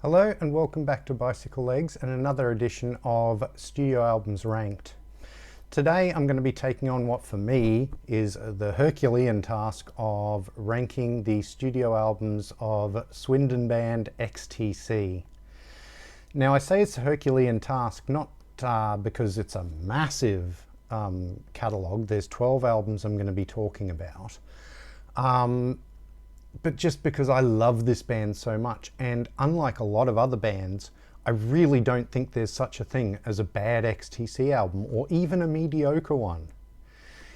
Hello and welcome back to Bicycle Legs and another edition of Studio Albums Ranked. Today I'm going to be taking on what for me is the Herculean task of ranking the studio albums of Swindon band XTC. Now I say it's a Herculean task not because it's a massive catalogue. There's 12 albums I'm going to be talking about. But just because I love this band so much, and unlike a lot of other bands, I really don't think there's such a thing as a bad XTC album or even a mediocre one.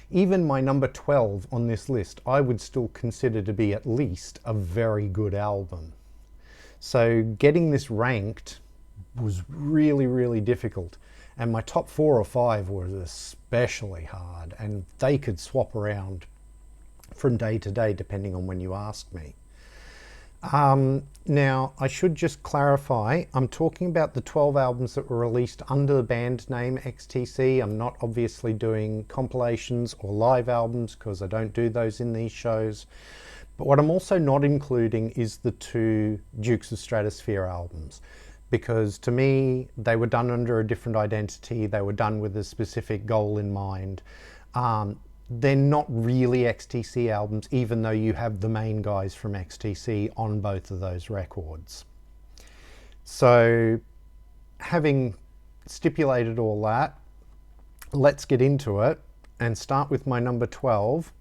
Even my number 12 on this list I would still consider to be at least a very good album. So getting this ranked was really difficult, and my top 4 or 5 were especially hard, and they could swap around from day to day depending on when you ask me. Now I should just clarify, I'm talking about the 12 albums that were released under the band name XTC. I'm not obviously doing compilations or live albums because I don't do those in these shows. But what I'm also not including is the 2 Dukes of Stratosphere albums, because to me they were done under a different identity. They were done with a specific goal in mind. They're not really XTC albums, even though you have the main guys from XTC on both of those records. So having stipulated all that, let's get into it and start with my number 12,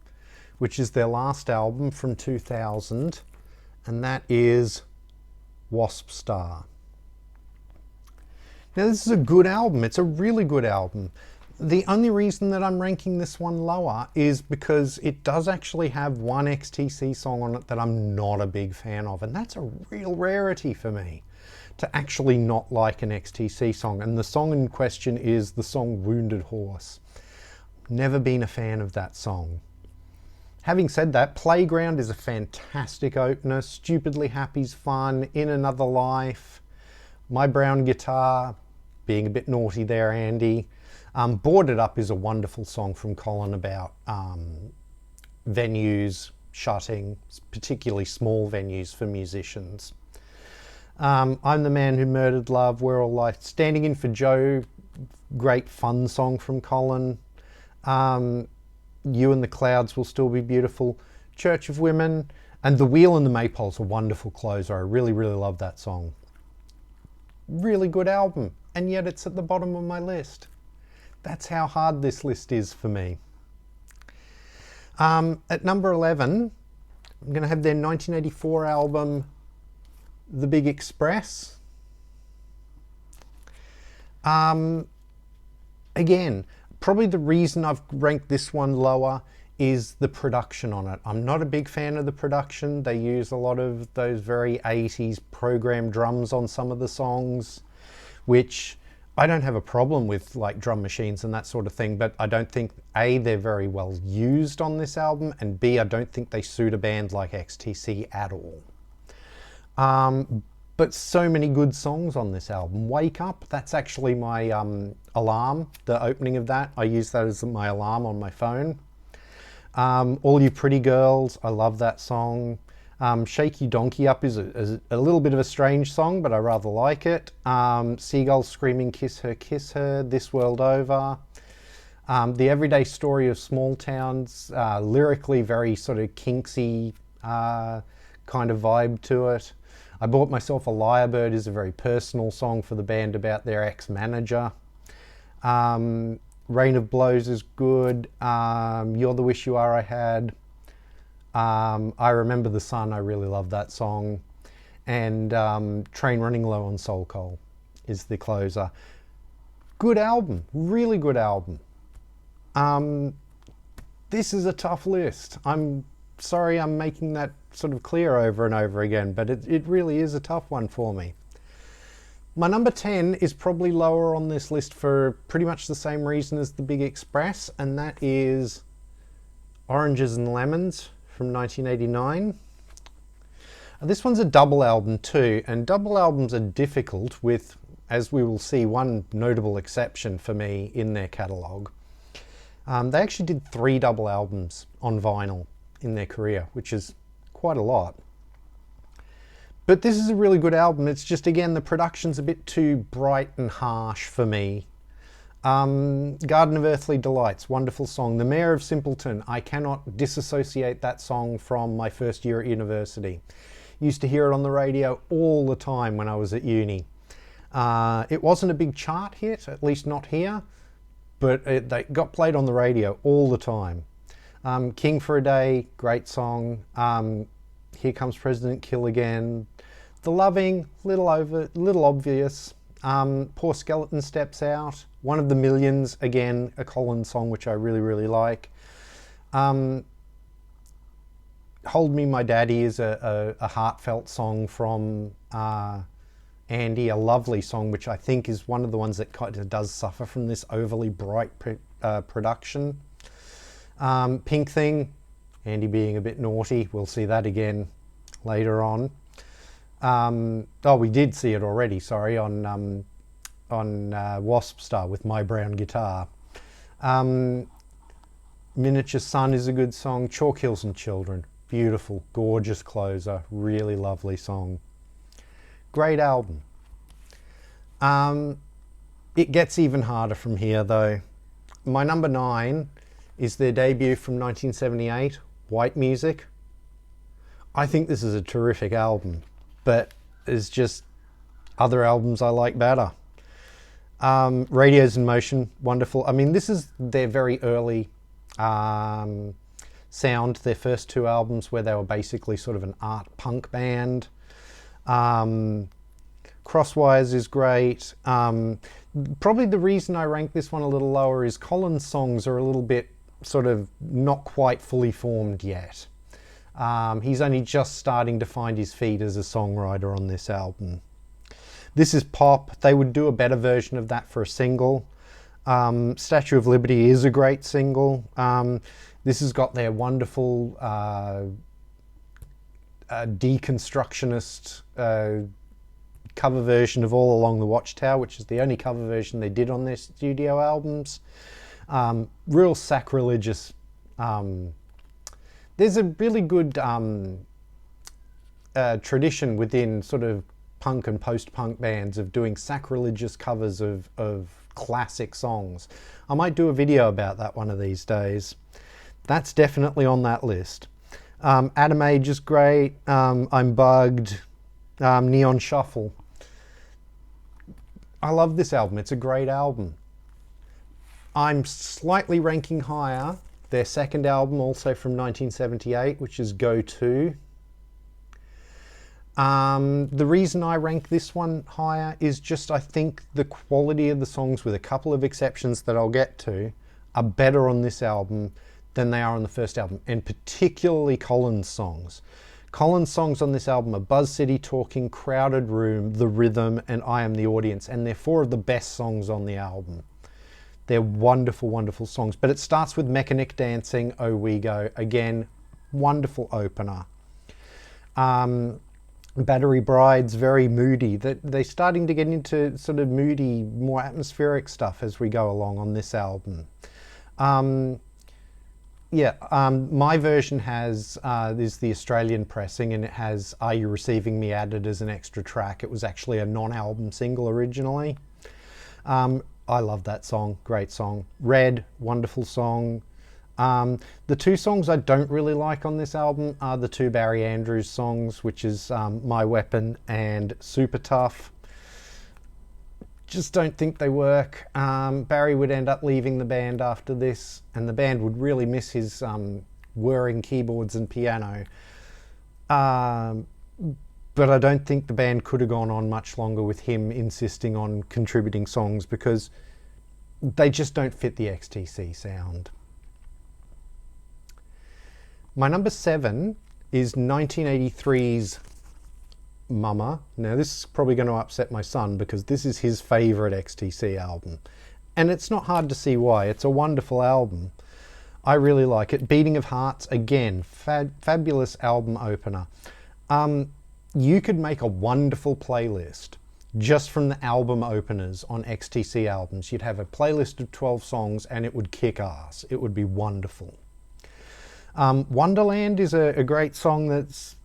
which is their last album from 2000, and that is Wasp Star. Now this is a good album. It's a really good album. The only reason that I'm ranking this one lower is because it does actually have one XTC song on it that I'm not a big fan of, and that's a real rarity for me, to actually not like an XTC song. And the song in question is the song Wounded Horse. Never been a fan of that song. Having said that, Playground is a fantastic opener. Stupidly Happy's fun. In Another Life, My Brown Guitar, being a bit naughty there, Andy. Boarded Up is a wonderful song from Colin about venues shutting, particularly small venues for musicians. I'm the Man Who Murdered Love, We're All Life. Standing In For Joe, great fun song from Colin. You and the Clouds Will Still Be Beautiful. Church of Women, and The Wheel and the Maypole's a wonderful closer. I really love that song. Really good album, and yet it's at the bottom of my list. That's how hard this list is for me. At number 11, I'm going to have their 1984 album, The Big Express. Again, probably the reason I've ranked this one lower is the production on it. I'm not a big fan of the production. They use a lot of those very 80s programmed drums on some of the songs, which I don't have a problem with, like drum machines and that sort of thing, but I don't think A, they're very well used on this album, and B, I don't think they suit a band like XTC at all. But so many good songs on this album. Wake Up, that's actually my alarm, the opening of that. I use that as my alarm on my phone. All You Pretty Girls, I love that song. Shake Your Donkey Up is a little bit of a strange song, but I rather like it. Seagulls Screaming Kiss Her, This World Over. The Everyday Story of Small Towns, lyrically very sort of Kinksy kind of vibe to it. I Bought Myself a Lyrebird is a very personal song for the band about their ex-manager. Rain of Blows is good. You're the Wish You Are I Had. I Remember the Sun, I really love that song. And Train Running Low on Soul Coal is the closer. Good album, really good album. This is a tough list. I'm sorry I'm making that sort of clear over and over again, but it really is a tough one for me. My number 10 is probably lower on this list for pretty much the same reason as The Big Express, and that is Oranges and Lemons from 1989. This one's a double album too, and double albums are difficult with, as we will see, one notable exception for me in their catalogue. They actually did 3 double albums on vinyl in their career, which is quite a lot. But this is a really good album. It's just, again, the production's a bit too bright and harsh for me. Garden of Earthly Delights, wonderful song. The Mayor of Simpleton, I cannot disassociate that song from my first year at university. Used to hear it on the radio all the time when I was at uni. It wasn't a big chart hit, at least not here, but they got played on the radio all the time. King for a Day, great song. Here Comes President Kill Again. The Loving, little obvious. Poor Skeleton Steps Out. One of the Millions, again, a Collins song which I really, really like. Hold Me My Daddy is a heartfelt song from Andy, a lovely song which I think is one of the ones that kind of does suffer from this overly bright production. Pink Thing, Andy being a bit naughty, we'll see that again later on. Oh, we did see it already, sorry, on Wasp Star with My Brown Guitar. Miniature Sun is a good song. Chalk Hills and Children, beautiful, gorgeous closer, really lovely song. Great album. It gets even harder from here though. My number 9 is their debut from 1978, White Music. I think this is a terrific album, but there's just other albums I like better. Radios in Motion, wonderful. I mean, this is their very early sound, their first 2 albums where they were basically sort of an art punk band. Crosswires is great. Probably the reason I rank this one a little lower is Collins' songs are a little bit sort of not quite fully formed yet. He's only just starting to find his feet as a songwriter on this album. This is pop. They would do a better version of that for a single. Statue of Liberty is a great single. This has got their wonderful deconstructionist cover version of All Along the Watchtower, which is the only cover version they did on their studio albums. Real sacrilegious. There's a really good tradition within sort of punk and post-punk bands of doing sacrilegious covers of classic songs. I might do a video about that one of these days. That's definitely on that list. Atom Age is great. I'm Bugged. Neon Shuffle. I love this album. It's a great album. I'm slightly ranking higher their second album, also from 1978, which is Go To. The reason I rank this one higher is just I think the quality of the songs, with a couple of exceptions that I'll get to, are better on this album than they are on the first album, and particularly Collins' songs. Collins' songs on this album are Buzz City Talking, Crowded Room, The Rhythm, and I Am the Audience, and they're 4 of the best songs on the album. They're wonderful, wonderful songs, but it starts with Mechanic Dancing, Oh We Go. Again, wonderful opener. Battery Bride's very moody. They're starting to get into sort of moody, more atmospheric stuff as we go along on this album. My version has is the Australian pressing, and it has Are You Receiving Me added as an extra track. It was actually a non-album single originally. I love that song, great song. Red, wonderful song. The 2 songs I don't really like on this album are the 2 Barry Andrews songs, which is My Weapon and Super Tough. Just don't think they work. Barry would end up leaving the band after this, and the band would really miss his whirring keyboards and piano. But I don't think the band could have gone on much longer with him insisting on contributing songs, because they just don't fit the XTC sound. My number 7 is 1983's Mama. Now this is probably going to upset my son, because this is his favourite XTC album. And it's not hard to see why. It's a wonderful album. I really like it. Beating of Hearts, again, fabulous album opener. You could make a wonderful playlist just from the album openers on XTC albums. You'd have a playlist of 12 songs and it would kick ass. It would be wonderful. Wonderland is a great song that's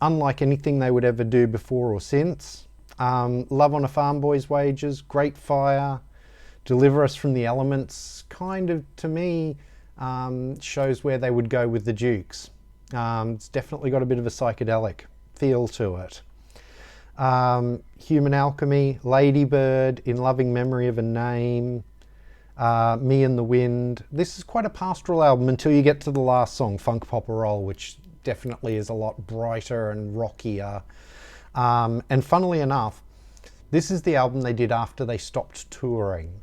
unlike anything they would ever do before or since. Love on a Farm Boy's Wages, Great Fire, Deliver Us from the Elements, kind of, to me, shows where they would go with the Dukes. It's definitely got a bit of a psychedelic feel to it. Human Alchemy, Ladybird, In Loving Memory of a Name, Me and the Wind. This is quite a pastoral album until you get to the last song, Funk Pop Roll, which definitely is a lot brighter and rockier. And funnily enough, this is the album they did after they stopped touring.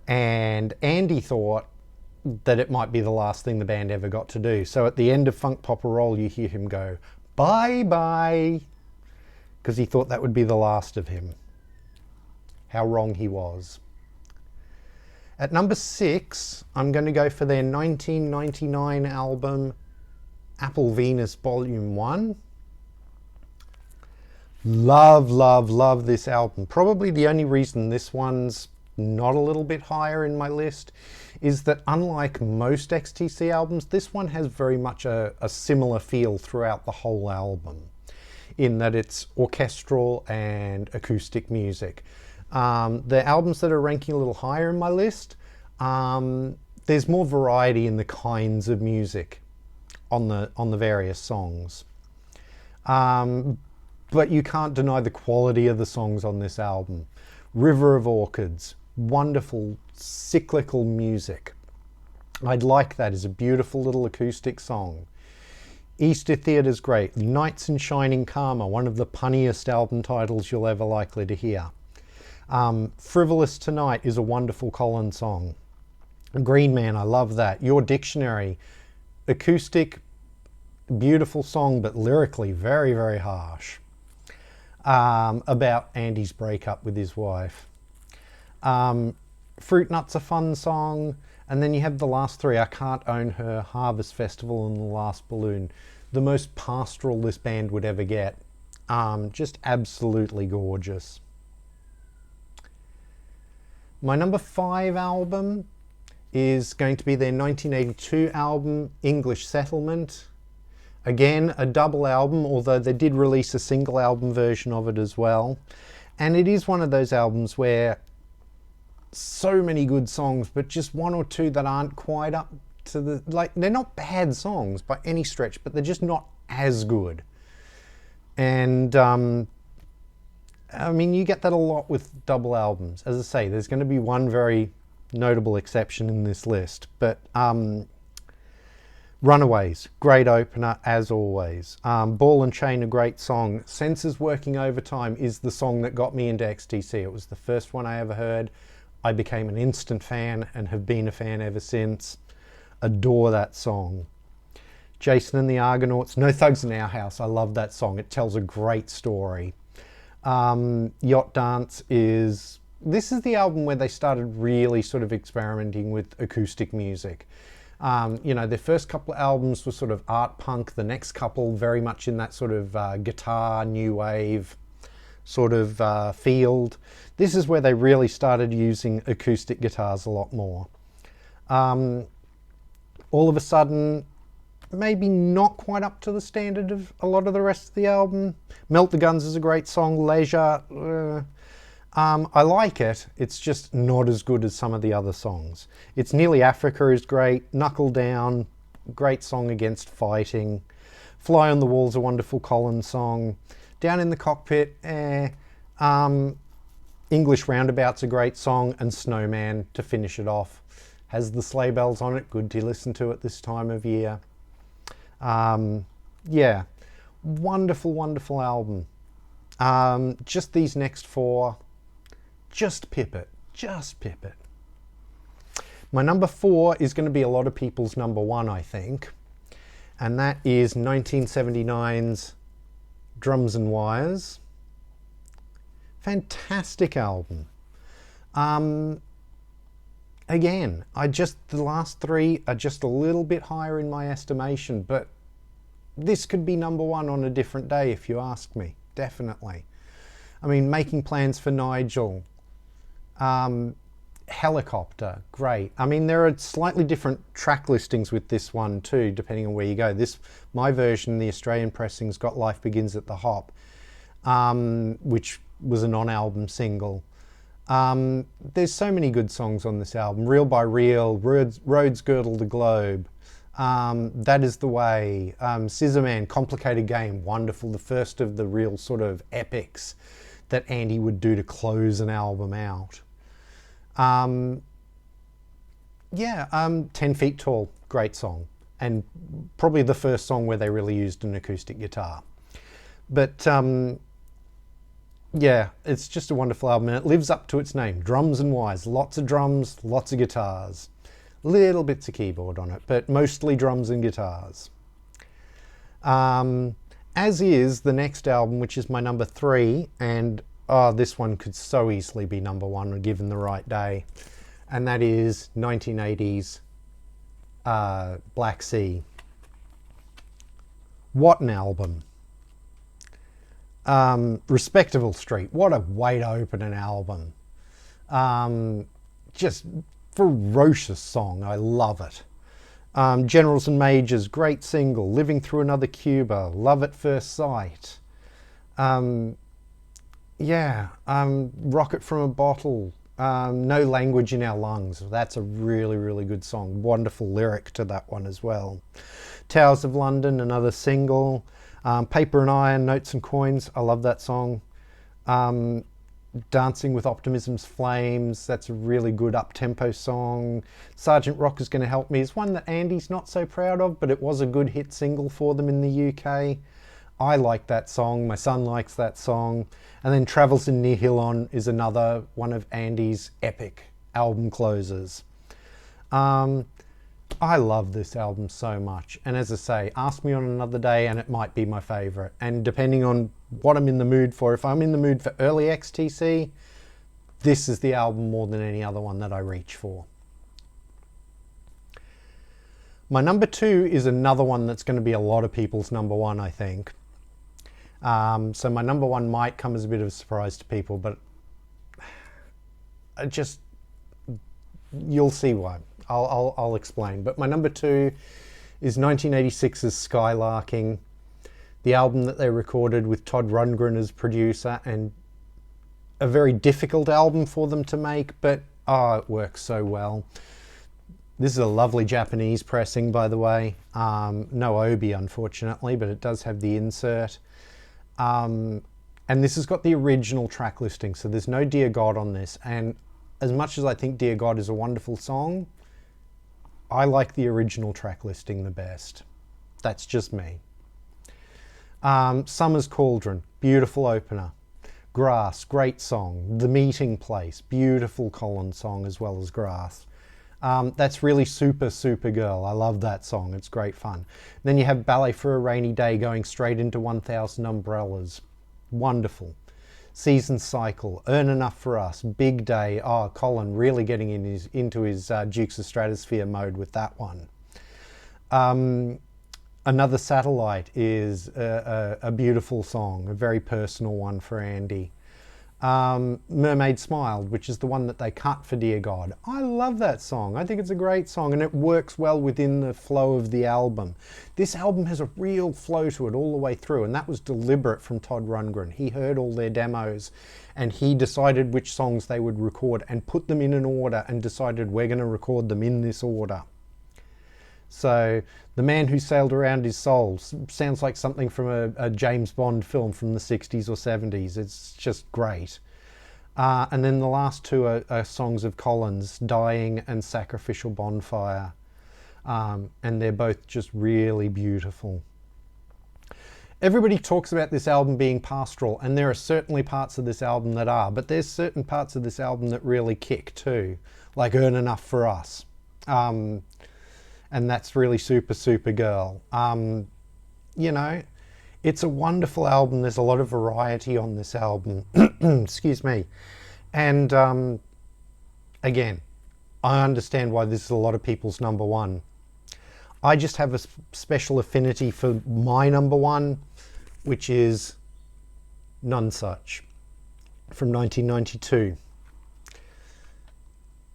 And Andy thought that it might be the last thing the band ever got to do. So at the end of Funk Pop Roll, you hear him go, "Bye bye," because he thought that would be the last of him. How wrong he was. At number 6, I'm going to go for their 1999 album, Apple Venus Volume 1. Love, love, love this album. Probably the only reason this one's not a little bit higher in my list is that, unlike most XTC albums, this one has very much a similar feel throughout the whole album, in that it's orchestral and acoustic music. The albums that are ranking a little higher in my list, there's more variety in the kinds of music on the various songs. But you can't deny the quality of the songs on this album. River of Orchids, wonderful cyclical music. I'd Like That is a beautiful little acoustic song. Easter Theatre's great. Nights in Shining Karma, one of the punniest album titles you'll ever likely to hear. Frivolous Tonight is a wonderful Collins song. Green Man, I love that. Your Dictionary, acoustic, beautiful song, but lyrically very, very harsh. About Andy's breakup with his wife. Fruit Nuts, a fun song. And then you have the last three, I Can't Own Her, Harvest Festival, and The Last Balloon. The most pastoral this band would ever get. Just absolutely gorgeous. My number 5 album is going to be their 1982 album, English Settlement. Again, a double album, although they did release a single album version of it as well. And it is one of those albums where so many good songs, but just one or two that aren't quite up to the, like, they're not bad songs by any stretch, but they're just not as good. And I mean, you get that a lot with double albums. As I say, there's going to be one very notable exception in this list, but Runaways, great opener as always. Ball and Chain, a great song. Senses Working Overtime is the song that got me into XTC. It was the first one I ever heard. I became an instant fan and have been a fan ever since. Adore that song. Jason and the Argonauts, No Thugs in Our House. I love that song. It tells a great story. Yacht Dance is... This is the album where they started really sort of experimenting with acoustic music. You know, their first couple of albums were sort of art punk. The next couple very much in that sort of guitar, new wave sort of field. This is where they really started using acoustic guitars a lot more. All of a sudden, maybe not quite up to the standard of a lot of the rest of the album. Melt the Guns is a great song. Leisure, I like it. It's just not as good as some of the other songs. It's Nearly Africa is great. Knuckle Down, great song against fighting. Fly on the Wall's a wonderful Collins song. Down in the Cockpit, English Roundabout's a great song, and Snowman to finish it off. Has the sleigh bells on it, good to listen to at this time of year. Yeah, wonderful, wonderful album. Just these next 4, just pip it, just pip it. My number 4 is going to be a lot of people's number 1, I think, and that is 1979's Drums and Wires. Fantastic album. Again, the last 3 are just a little bit higher in my estimation, but this could be number 1 on a different day if you ask me, definitely. I mean, Making Plans for Nigel, Helicopter, great. I mean, there are slightly different track listings with this one too, depending on where you go. My version, the Australian pressing's got Life Begins at the Hop, which was a non-album single. There's so many good songs on this album. Reel by Reel, Roads Girdle the Globe, That Is the Way, Scissor Man, Complicated Game, wonderful. The first of the real sort of epics that Andy would do to close an album out. 10 Feet Tall, great song. And probably the first song where they really used an acoustic guitar. But yeah, it's just a wonderful album, and it lives up to its name. Drums and wires, lots of drums, lots of guitars. Little bits of keyboard on it, but mostly drums and guitars. As is the next album, which is my number 3, and this one could so easily be number 1 given the right day, and that is 1980's Black Sea. What an album. Respectable Street, what a way to open an album. Just ferocious song, I love it. Generals and Majors, great single. Living Through Another Cuba, Love at First Sight. Rocket from a Bottle, No Language in Our Lungs. That's a really, really good song. Wonderful lyric to that one as well. Towers of London, another single. Paper and Iron, Notes and Coins, I love that song. Dancing with Optimism's Flames, that's a really good up-tempo song. Sergeant Rock Is Gonna Help Me is one that Andy's not so proud of, but it was a good hit single for them in the UK. I like that song, my son likes that song. And then Travels in Nihilon is another one of Andy's epic album closers. I love this album so much, and as I say, ask me on another day and it might be my favourite, and depending on what I'm in the mood for. If I'm in the mood for early XTC, this is the album more than any other one that I reach for. My number 2 is another one that's going to be a lot of people's number 1, I think. So my number 1 might come as a bit of a surprise to people, but you'll see why. I'll explain. But my number 2 is 1986's Skylarking, the album that they recorded with Todd Rundgren as producer, and a very difficult album for them to make, but it works so well. This is a lovely Japanese pressing, by the way. No obi, unfortunately, but it does have the insert. And this has got the original track listing, so there's no Dear God on this. And as much as I think Dear God is a wonderful song, I like the original track listing the best. That's just me. Summer's Cauldron, beautiful opener. Grass, great song. The Meeting Place, beautiful Collins song as well as Grass. That's really Super Girl. I love that song. It's great fun. Then you have Ballet for a Rainy Day going straight into 1000 Umbrellas. Wonderful. Season Cycle, Earn Enough for Us, Big Day. Colin really getting into his Dukes of Stratosphere mode with that one. Another Satellite is a beautiful song, a very personal one for Andy. Mermaid Smiled, which is the one that they cut for Dear God. I love that song. I think it's a great song, and it works well within the flow of the album. This album has a real flow to it all the way through, and that was deliberate from Todd Rundgren. He heard all their demos and he decided which songs they would record and put them in an order and decided we're going to record them in this order. So The Man Who Sailed Around His Soul sounds like something from a James Bond film from the 60s or 70s. It's just great. And then the last 2 are songs of Collins, Dying and Sacrificial Bonfire. And they're both just really beautiful. Everybody talks about this album being pastoral, and there are certainly parts of this album that are, but there's certain parts of this album that really kick too, like Earn Enough for Us. And that's really Super Girl. You know, it's a wonderful album. There's a lot of variety on this album. Excuse me. And again, I understand why this is a lot of people's number 1. I just have a special affinity for my number 1, which is Nonesuch from 1992.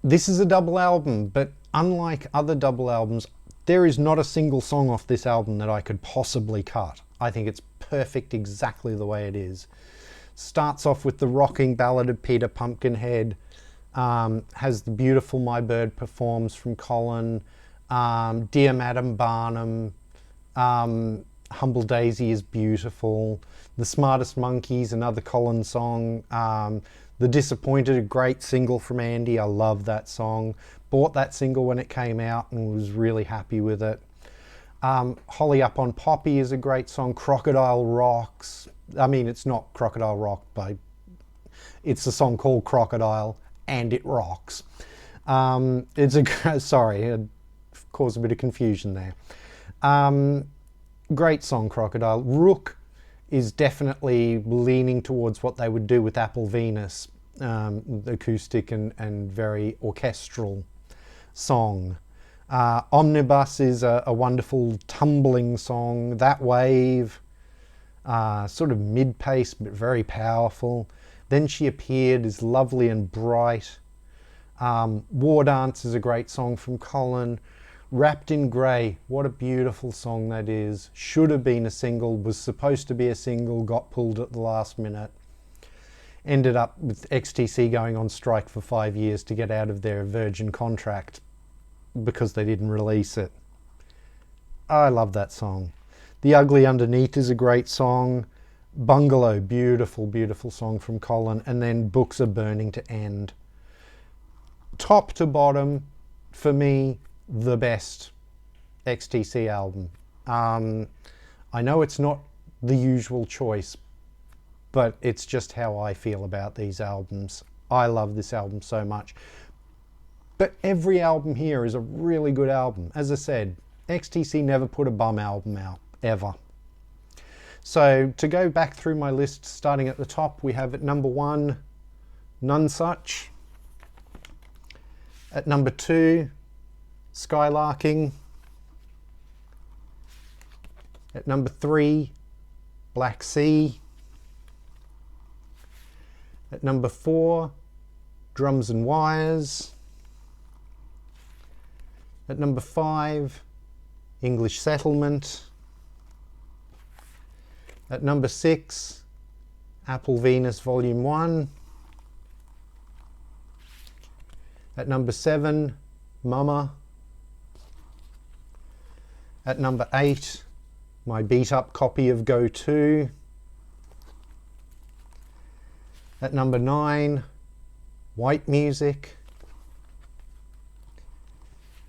This is a double album, but unlike other double albums, there is not a single song off this album that I could possibly cut. I think it's perfect exactly the way it is. Starts off with the rocking ballad of Peter Pumpkinhead, has the beautiful My Bird Performs from Colin, Dear Madam Barnum, Humble Daisy is beautiful, The Smartest Monkeys, another Colin song, The Disappointed, a great single from Andy, I love that song. Bought that single when it came out and was really happy with it. Holly Up on Poppy is a great song. Crocodile Rocks. I mean, it's not Crocodile Rock, but it's a song called Crocodile and it rocks. It's a, sorry, it caused a bit of confusion there. Great song, Crocodile. Rook is definitely leaning towards what they would do with Apple Venus, acoustic and very orchestral song. Omnibus is a wonderful tumbling song. That Wave, sort of mid-pace but very powerful. Then She Appeared is lovely and bright. War Dance is a great song from Colin. Wrapped in Grey, what a beautiful song that is. Should have been a single, was supposed to be a single, got pulled at the last minute. Ended up with XTC going on strike for 5 years to get out of their Virgin contract because they didn't release it. I love that song. The Ugly Underneath is a great song. Bungalow, beautiful, beautiful song from Colin. And then Books Are Burning to End. Top to bottom, for me, the best XTC album. I know it's not the usual choice, but it's just how I feel about these albums. I love this album so much. But every album here is a really good album. As I said, XTC never put a bum album out, ever. So to go back through my list, starting at the top, we have at number 1, Nonesuch. At number 2, Skylarking. At number 3, Black Sea. At number 4, Drums and Wires. At number 5, English Settlement. At number 6, Apple Venus Volume 1. At number 7, Mama. At number 8, my beat up copy of Go 2. At number 9, White Music.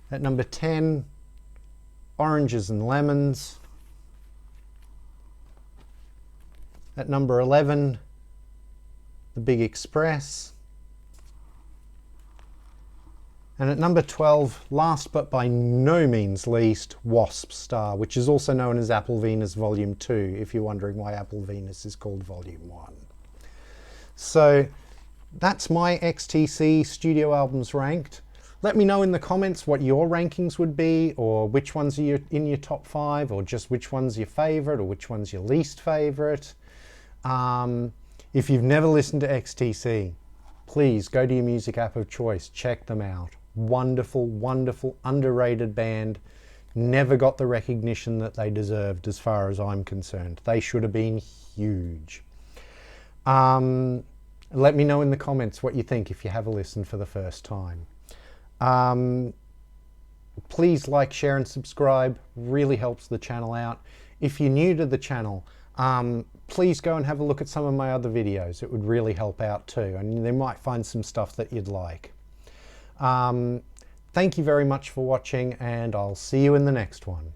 At number 10, Oranges and Lemons. At number 11, The Big Express. And at number 12, last but by no means least, Wasp Star, which is also known as Apple Venus Volume 2, if you're wondering why Apple Venus is called Volume 1. So that's my XTC studio albums ranked. Let me know in the comments what your rankings would be, or which ones are in your top 5, or just which one's your favourite, or which one's your least favourite. If you've never listened to XTC, please go to your music app of choice, check them out. Wonderful, wonderful, underrated band. Never got the recognition that they deserved as far as I'm concerned. They should have been huge. Let me know in the comments what you think if you have a listen for the first time. Please like, share and subscribe. Really helps the channel out. If you're new to the channel, please go and have a look at some of my other videos. It would really help out too, and they might find some stuff that you'd like. Thank you very much for watching, and I'll see you in the next one.